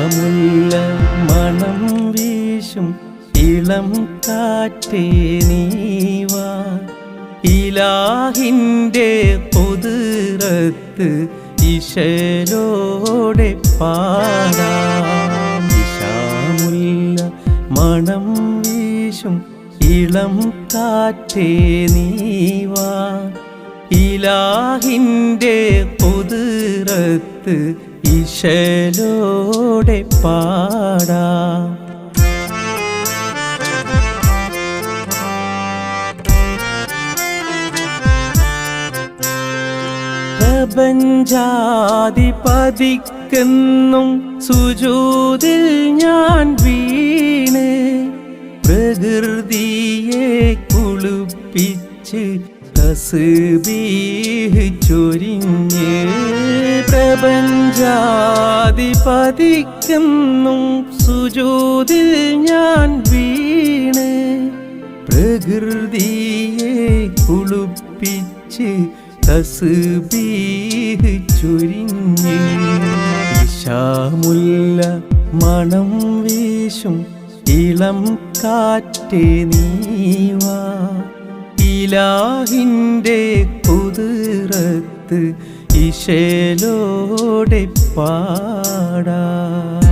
ഇശാമുല്ല മണം വീശും ഇളം കാറ്റേ നീവാ ഇലാഹിൻ്റെ ഖുദ്റത്ത് ഇശലോടെ പാടാം ഇശാമുല്ല മണം വീശും ഇളം കാറ്റേ നീവാ ഇലാഹിൻ്റെ ഖുദ്റത്ത് ഇശലോടെ പാടാം പ്രപഞ്ചാധിപതിക്കെന്നും സുജൂദിൽ ഞാൻ വീണ് പ്രകൃതിയെ കുളിപ്പിച്ച് തസ്ബീഹ് ചൊരിഞ്ഞ് പ്രപഞ്ചാധിപതിക്കെന്നും സുജൂദിൽ ഞാൻ വീണ് പ്രകൃതിയെ കുളിപ്പിച്ച് തസ്ബീഹ് ചൊരിഞ്ഞ് ഇശാമുല്ല മണം വീശും ഇളം കാറ്റേ നീവാ ഇലാഹിൻ്റെ ഖുദ്റത്ത് ഇശലോടെ പാടാം